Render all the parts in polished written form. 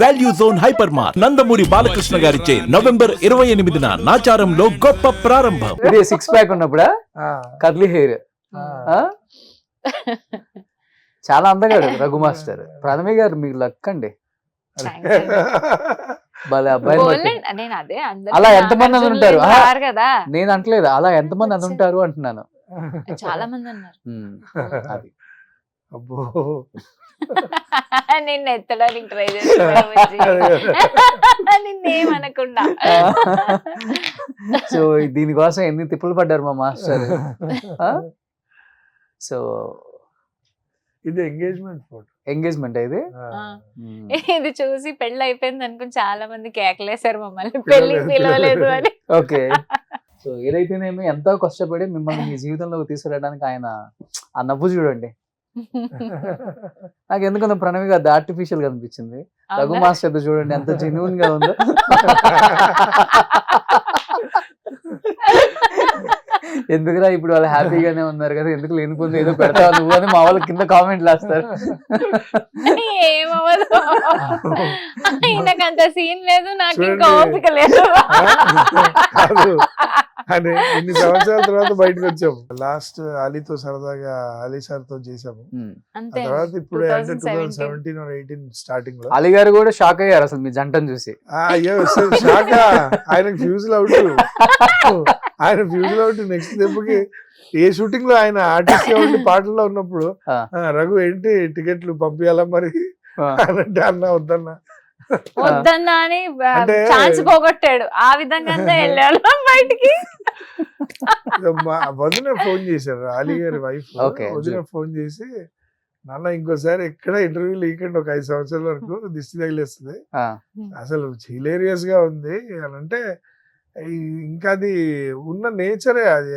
Value zone hyper mart Nandamuri Balakrishna గారిచే November 28న నాచారంలో గొప్ప ప్రారంభం. ఇది సిక్స్ ప్యాక్ ఉన్నప్పుడా కర్లీ హెయిర్ చాలా అందగాడు రఘు మాస్టర్. ప్రణవి గారు మీకు లక్ అండి. భలే అబ్బాయి. అలా ఎంతమంది అని ఉంటారు కదా, నేను అంటలేదు అలా ఎంతమంది అని ఉంటారు అంటున్నాను. చాలా మంది అన్నారు. అది అబ్బో నిన్ను ఎత్తడానికి ట్రై చేస్తున్నా నిన్నేమనకుండా. సో దీనికోసం ఎన్ని తిప్పులు పడ్డారు మా మాస్టర్. సో ఇది ఎంగేజ్మెంట్ ఫోటో. ఎంగేజ్మెంట్ ఇది ఇది చూసి పెళ్లి అయిపోయింది అనుకుని చాలా మంది కేకలేశారు మమ్మల్ని పెళ్లి పిలవలేదు అని. ఓకే. సో ఏదైతేనేమి ఎంతో కష్టపడి మిమ్మల్ని మీ జీవితంలోకి తీసుకురావడానికి ఆయన ఆ నవ్వు చూడండి. నాకు ఎందుకంటే ప్రణవి గారు ఆర్టిఫిషియల్ గా అనిపించింది. రఘు మాస్టర్ చూడండి ఎంత జెన్యూన్ గా ఉందో. ఎందుకురా ఇప్పుడు వాళ్ళు హ్యాపీగానే ఉన్నారు కదా, ఎందుకు లేనిపోతే ఏదో పెడతావు నువ్వు అని మా వాళ్ళు కింద కామెంట్లు వేస్తారు. ఏమవ్వదు, ఆయనకంత సీన్ లేదు, నాకు ఇంకా ఓపిక లేదు. అని ఎన్ని సంవత్సరాల తర్వాత బయటకు వచ్చాము. లాస్ట్ అలీతో సరదాగా అలీ సార్ తో చేసాము. తర్వాత ఇప్పుడు 2017 or 18 స్టార్టింగ్ లో అలీ గారు కూడా షాక్ అయ్యారు అసలు మీ జంటను చూసి. అయ్యో షాక్. ఆయనకు ఫ్యూజులు అవుట్, ఆయన ఫ్యూజులు అవుట్. నెక్స్ట్ దెబ్బకి ఏ షూటింగ్ లో ఆయన ఆర్టిస్ట్ గా ఉండి పాటల్లో ఉన్నప్పుడు రఘు ఏంటి టికెట్లు పంపించాలా మరి అంటే అన్నా వద్దన్నా అని ఛాన్స్ పోగొట్టాడు. ఆ విధంగా వెళ్ళాడు బయటికి. వదిన ఫోన్ చేశారు, అలీ గారి వైఫ్. వదిన ఫోన్ చేసి నాన్న ఇంకోసారి ఎక్కడ ఇంటర్వ్యూ లేకండి ఒక 5 సంవత్సరాల వరకు దిష్టి తగిలేస్తుంది, అసలు హిలేరియస్ గా ఉంది అని అంటే. ఇంకా అది ఉన్న నేచరే అది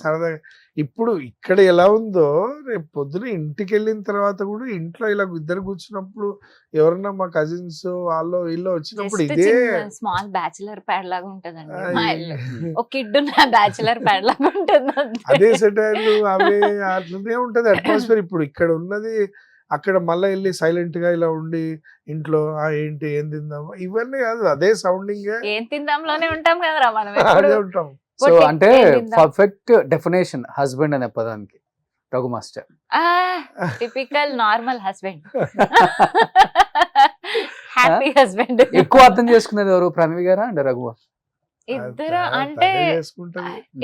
సరదాగా. ఇప్పుడు ఇక్కడ ఎలా ఉందో రేపు పొద్దున ఇంటికి వెళ్ళిన తర్వాత కూడా ఇంట్లో ఇలా ఇద్దరు కూర్చున్నప్పుడు ఎవరన్నా మా కజిన్స్ వాళ్ళు వీళ్ళు వచ్చినప్పుడు ఇదే స్మాల్ బ్యాచిలర్ ప్యాడ్ లాగా ఉంటదండి. ఒక కిడ్ ఉన్న బ్యాచిలర్ ప్యాడ్ లాగా ఉంటుంది. అదే సెటైర్లు అవే అట్లనే ఉంటది అట్మాస్ఫియర్. ఇప్పుడు ఇక్కడ ఉన్నది అక్కడ మళ్ళీ వెళ్ళి సైలెంట్ గా ఇలా ఉండి ఇంట్లో ఏంటి ఏం తిందాం ఇవన్నీ కాదు, అదే సౌండింగ్. ఏం తిందాంలోనే ఉంటాం కదరా మనం, అదే ఉంటాం. సో అంటే పర్ఫెక్ట్ డెఫినేషన్ హస్బెండ్ అనే పదానికి Raghu master. Typical normal husband, happy husband. ఎక్కువ అర్థం చేసుకునేది ఎవరు, ప్రణవి గారా అంటే రఘు? ఇద్దరు అంటే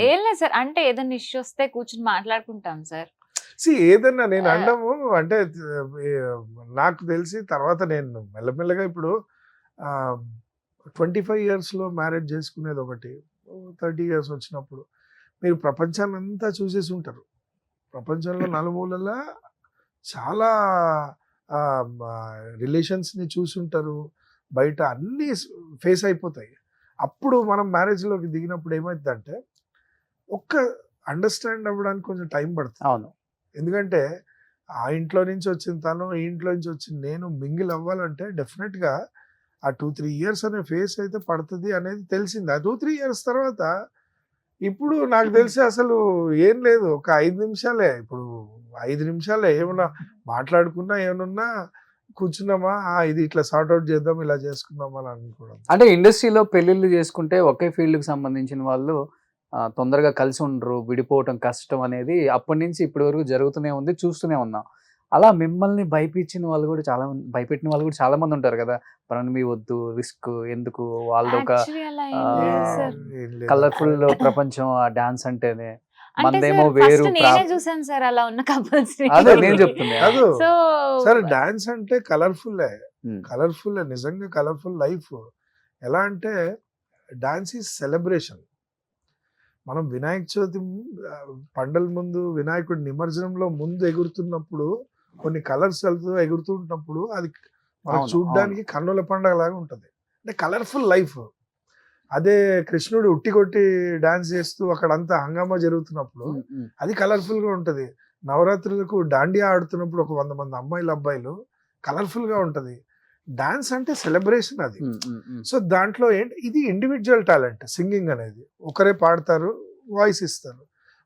ఏం లేదు సార్, అంటే ఏదైనా ఇష్యూ వస్తే కూర్చుని మాట్లాడుకుంటాం సార్. ఏదన్నా నేను అనడము అంటే నాకు తెలిసి తర్వాత నేను మెల్లమెల్లగా ఇప్పుడు 25 years లో మ్యారేజ్ చేసుకునేది ఒకటి, 30 years వచ్చినప్పుడు మీరు ప్రపంచాన్ని అంతా చూసేసి ఉంటారు. ప్రపంచంలో నలుమూలలా చాలా రిలేషన్స్ని చూసుంటారు, బయట అన్నీ ఫేస్ అయిపోతాయి. అప్పుడు మనం మ్యారేజ్లోకి దిగినప్పుడు ఏమవుతుందంటే ఒక్క అండర్స్టాండ్ అవ్వడానికి కొంచెం టైం పడుతుంది. అవును, ఎందుకంటే ఆ ఇంట్లో నుంచి వచ్చిన తను, ఈ ఇంట్లో నుంచి వచ్చిన నేను మింగిల్ అవ్వాలంటే డెఫినెట్గా ఆ 2-3 years అనే ఫేస్ అయితే పడుతుంది అనేది తెలిసింది. ఆ 2-3 years తర్వాత ఇప్పుడు నాకు తెలిసి అసలు ఏం లేదు, ఒక 5 నిమిషాలే. ఇప్పుడు 5 నిమిషాలే ఏమన్నా మాట్లాడుకున్నా ఏమన్నా కూర్చున్నామా ఇది ఇట్లా సార్ట్అవుట్ చేద్దాం ఇలా చేసుకుందాం అని అనుకోవడం. అంటే ఇండస్ట్రీలో పెళ్ళిళ్ళు చేసుకుంటే ఒకే ఫీల్డ్కి సంబంధించిన వాళ్ళు తొందరగా కలిసి ఉండరు, విడిపోవటం కష్టం అనేది అప్పటి నుంచి ఇప్పటి వరకు జరుగుతూనే ఉంది, చూస్తూనే ఉన్నాం. అలా మిమ్మల్ని భయపించిన వాళ్ళు కూడా చాలా మంది, భయపెట్టిన వాళ్ళు కూడా చాలా మంది ఉంటారు కదా. ప్రణవి వద్దు, రిస్క్ ఎందుకు, వాళ్ళు ఒక కలర్ఫుల్ ప్రపంచం ఆ డాన్స్ అంటేనే, మందేమో వేరు. చూసాను సార్ అలా ఉన్న కపుల్స్. అదే నేను చెప్తున్నా. సరే డాన్స్ అంటే కలర్ఫుల్ నిజంగా కలర్ఫుల్ లైఫ్. ఎలా అంటే డాన్స్ ఈజ్ సెలబ్రేషన్. మనం వినాయక చవితి పండల ముందు వినాయకుడి నిమజ్జనంలో ముందు ఎగురుతున్నప్పుడు కొన్ని కలర్స్ ఎగురుతుంటున్నప్పుడు అది మనం చూడ్డానికి కన్నుల పండగ లాగా ఉంటుంది. అంటే కలర్ఫుల్ లైఫ్. అదే కృష్ణుడు ఉట్టి కొట్టి డాన్స్ చేస్తూ అక్కడంతా హంగామా జరుగుతున్నప్పుడు అది కలర్ఫుల్ గా ఉంటది. నవరాత్రులకు దాండియా ఆడుతున్నప్పుడు ఒక 100 మంది అమ్మాయిలు అబ్బాయిలు కలర్ఫుల్ గా ఉంటది. డాన్స్ అంటే సెలబ్రేషన్ అది. సో దాంట్లో ఏంటి, ఇది ఇండివిజువల్ టాలెంట్. సింగింగ్ అనేది ఒకరే పాడతారు, వాయిస్ ఇస్తారు.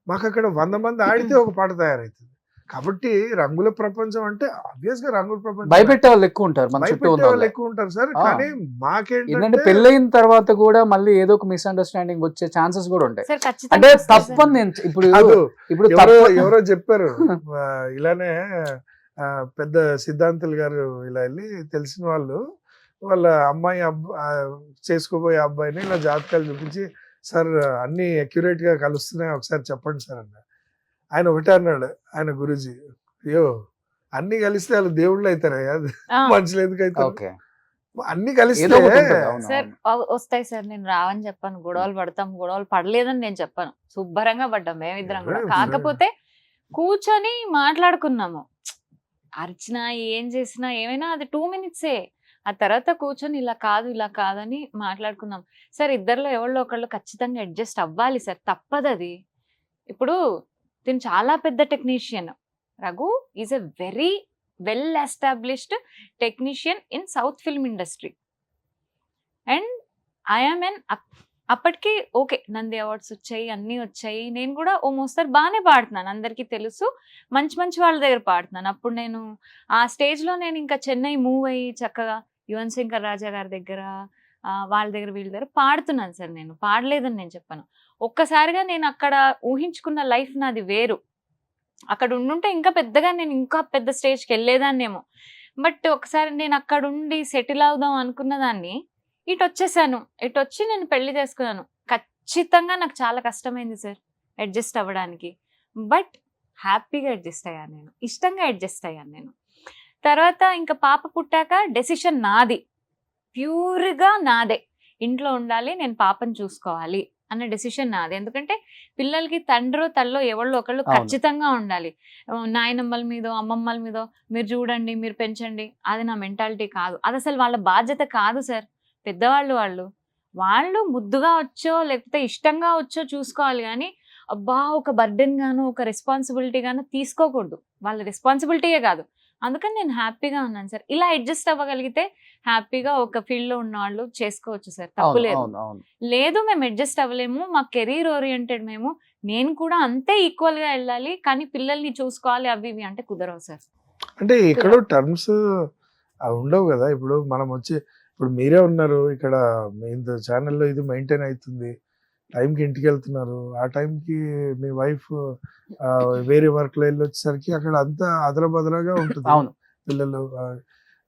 మాకు అక్కడ 100 మంది ఆడితే ఒక పాట తయారవుతుంది. కాబట్టి రంగుల ప్రపంచం అంటే ఆబ్వియస్ గా రంగుల ప్రపంచం భయపెట్టే వాళ్ళు ఎక్కువ ఉంటారు మన చుట్టూ భయపెట్టే ఉన్న వాళ్ళు వాళ్ళు. ఎక్కువ ఉంటారు సార్. ఆ. కానీ ఏంటంటే మాకేంటంటే పెళ్ళైన తర్వాత కూడా మళ్ళీ ఏదో ఒక మిస్అండర్స్టాండింగ్ వచ్చే ఛాన్సెస్ కూడా ఉంటాయి. సార్ అంటే ఖచ్చితంగా వస్తాయి సార్. తప్పని నేను ఇప్పుడు కాదు, ఇప్పుడు ఎవరో తప్పు- ఎవరో చెప్పారు ఇలానే పెద్ద సిద్ధాంతులు గారు ఇలా వెళ్ళి తెలిసిన వాళ్ళు వాళ్ళ అమ్మాయి చేసుకోబోయే అబ్బాయిని ఇలా జాతకాలు చూపించి, సార్ అన్ని అక్యురేట్ గా కలుస్తున్నాయి ఒకసారి చెప్పండి సార్ అన్న. ఆయన ఒకటే అన్నాడు, ఆయన గురూజీ, అయ్యో అన్ని కలిస్తే వాళ్ళు దేవుళ్ళు అవుతారా, ఆ, మనుషులు ఎందుకు అవుతారు, ఓకే అన్ని ఏదో కలిస్తే ఒకటి ఉంటుంది, అవును, సార్ అవును. వస్తాయి సార్. నేను రావని చెప్పాను, గొడవలు పడతాం, గొడవలు పడలేదని నేను చెప్పాను. శుభ్రంగా పడ్డాం మేమిద్దరం కూడా. ఎవరు? కాకపోతే కూర్చొని మాట్లాడుకున్నాము. అర్చన ఏం చేసినా ఏమైనా అది 2 minutes. ఆ తర్వాత కూర్చొని ఇలా కాదు ఇలా కాదని మాట్లాడుకున్నాం. సార్ ఇద్దరిలో ఎవరిలో ఒకళ్ళు ఖచ్చితంగా అడ్జస్ట్ అవ్వాలి సార్, తప్పదు అది. ఇప్పుడు తిను చాలా పెద్ద technician. Raghu is a very well established technician in south film industry. And I'm ఎన్ అప్పటికి ఓకే, నంది అవార్డ్స్ వచ్చాయి, అన్నీ వచ్చాయి. నేను కూడా ఓ మోస్తరు బాగానే పాడుతున్నాను, అందరికీ తెలుసు. మంచి మంచి వాళ్ళ దగ్గర పాడుతున్నాను. అప్పుడు నేను ఆ స్టేజ్లో నేను ఇంకా చెన్నై మూవ్ అయ్యి చక్కగా యువన్ శంకర్ రాజా గారి దగ్గర వాళ్ళ దగ్గర వీళ్ళ దగ్గర పాడుతున్నాను సార్. నేను పాడలేదని నేను చెప్పాను. ఒక్కసారిగా నేను అక్కడ ఊహించుకున్న లైఫ్ నాది వేరు. అక్కడ ఉండుంటే ఇంకా పెద్దగా నేను ఇంకా పెద్ద స్టేజ్కి వెళ్ళేదాన్నేమో. బట్ ఒకసారి నేను అక్కడ ఉండి సెటిల్ అవుదాం అనుకున్న దాన్ని ఇటు వచ్చేసాను. ఇటు వచ్చి నేను పెళ్లి చేసుకున్నాను. ఖచ్చితంగా నాకు చాలా కష్టమైంది సార్ అడ్జస్ట్ అవ్వడానికి. బట్ హ్యాపీగా అడ్జస్ట్ అయ్యాను నేను, ఇష్టంగా అడ్జస్ట్ అయ్యాను నేను. తర్వాత ఇంకా పాప పుట్టాక డెసిషన్ నాది, ప్యూర్గా నాదే. ఇంట్లో ఉండాలి, నేను పాపను చూసుకోవాలి అన్న డెసిషన్ నాది. ఎందుకంటే పిల్లలకి తండ్రో తల్లో ఎవరో ఒకళ్ళు అవును. ఖచ్చితంగా ఉండాలి. నాయనమ్మల మీదో అమ్మమ్మల మీదో మీరు చూడండి, మీరు పెంచండి, అది నా మెంటాలిటీ కాదు. అది అసలు వాళ్ళ బాధ్యత కాదు సార్. పెద్దవాళ్ళు వాళ్ళు ముద్దుగా వచ్చో లేకపోతే ఇష్టంగా వచ్చో చూసుకోవాలి, కానీ అబ్బా ఒక బర్డెన్ గాను ఒక రెస్పాన్సిబిలిటీ గాను తీసుకోకూడదు. వాళ్ళ రెస్పాన్సిబిలిటీయే కాదు. అందుకని నేను హ్యాపీగా ఉన్నాను సార్. ఇలా అడ్జస్ట్ అవ్వగలిగితే హ్యాపీగా ఒక ఫీల్డ్ లో ఉన్న వాళ్ళు చేసుకోవచ్చు సార్, అవును, తప్పులేదు. అవును, అవును. లేదు మేము అడ్జస్ట్ అవ్వలేము, మా కెరీర్ ఓరియంటెడ్ మేము, నేను కూడా అంతే ఈక్వల్ గా వెళ్ళాలి, కానీ పిల్లల్ని చూసుకోవాలి అవి ఇవి అంటే కుదరవు సార్. అంటే ఇక్కడ టర్మ్స్ ఉండవు కదా. ఇప్పుడు మనం వచ్చి ఇప్పుడు మీరే ఉన్నారు ఇక్కడ, మీ ఛానల్లో ఇది మెయింటైన్ అవుతుంది, టైంకి ఇంటికి వెళ్తున్నారు. ఆ టైంకి మీ వైఫ్ వేరే వర్క్లో వెళ్ళి వచ్చేసరికి అక్కడ అంతా అదలబదలగా ఉంటుంది. అవును. పిల్లలు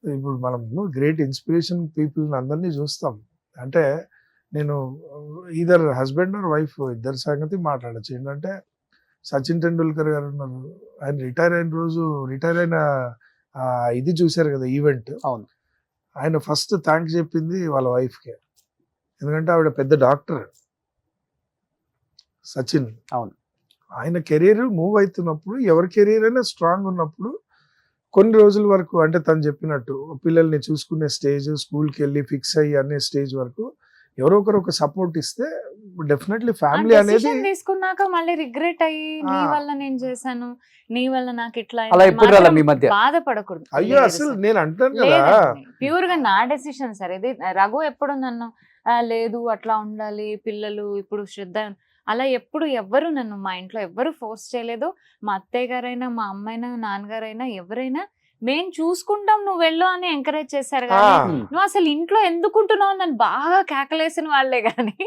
ఇప్పుడు మనం గ్రేట్ ఇన్స్పిరేషన్ పీపుల్ని అందరినీ చూస్తాం. అంటే నేను ఈధర్ హస్బెండ్ ఆర్ వైఫ్ ఇద్దరి సంగతి మాట్లాడచ్చు. ఏంటంటే సచిన్ టెండూల్కర్ గారు ఉన్నారు, ఆయన రిటైర్ అయిన రోజు, రిటైర్ అయిన ఇది చూశారు కదా ఈవెంట్, అవును. ఆయన ఫస్ట్ థ్యాంక్స్ చెప్పింది వాళ్ళ వైఫ్కే. ఎందుకంటే ఆవిడ పెద్ద డాక్టర్ సచిన్. అవును. ఆయన కెరీర్ మూవ్ అవుతున్నప్పుడు, ఎవరి కెరీర్ అయినా స్ట్రాంగ్ ఉన్నప్పుడు కొన్ని రోజుల వరకు, అంటే తను చెప్పినట్టు పిల్లల్ని చూసుకునే స్టేజ్, స్కూల్కి వెళ్ళి ఫిక్స్ అయ్యి అనే స్టేజ్ వరకు ఎవరో ఒకరు ఒక సపోర్ట్ ఇస్తే డెఫినెట్లీ ఫ్యామిలీ అనేది డెసిషన్ తీసుకున్నాక మళ్ళీ రిగ్రెట్ అయ్యి నీ వల్ల నేను చేశాను, నీ వల్ల నాకు ఇట్లా అలా ఎప్పుడు రాలే మీ మధ్య? బాధపడకూడదు. అయ్యో అసలు నేను అంటాను కదా, ప్యూర్ గా నా డెసిషన్ సార్ ఇది. రఘు ఎప్పుడు నన్ను లేదు అట్లా ఉండాలి పిల్లలు ఇప్పుడు శ్రద్ధ అలా ఎప్పుడు ఎవ్వరు నన్ను మా ఇంట్లో ఎవ్వరు ఫోర్స్ చేయలేదు. మా అత్తయ్య గారైనా మా అమ్మైనా నాన్నగారైనా ఎవరైనా మేము చూసుకుంటాం నువ్వు వెళ్ళు అని ఎంకరేజ్ చేశారు. కానీ నువ్వు అసలు ఇంట్లో ఎందుకుంటున్నావు నన్ను బాగా కేకలేసిన వాళ్ళే కానీ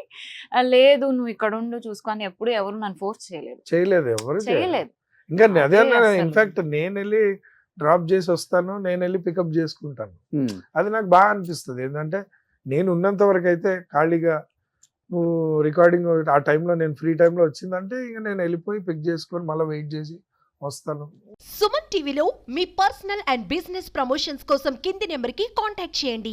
లేదు నువ్వు ఇక్కడ ఉండు చూసుకొని ఎప్పుడు ఎవరు నన్ను ఫోర్స్ చేయలేదు, ఎవరు చేయలేదు. ఇంకా అదే అన్నా, అసలు. ఇన్ఫాక్ట్ నేను వెళ్ళి డ్రాప్ చేసి వస్తాను, నేను వెళ్ళి పికప్ చేసుకుంటాను. అది నాకు బాగా అనిపిస్తుంది. ఏంటంటే నేను ఉన్నంత వరకు అయితే ఖాళీగా, నువ్వు రికార్డింగ్ ఆ టైంలో నేను ఫ్రీ టైంలో వచ్చిందంటే ఇక నేను వెళ్ళిపోయి పిక్ చేసుకొని మళ్ళీ వెయిట్ చేసి వస్తాను. సుమన్ టీవీలో మీ పర్సనల్ అండ్ బిజినెస్ ప్రమోషన్స్ కోసం కింది నెంబర్కి కాంటాక్ట్ చేయండి.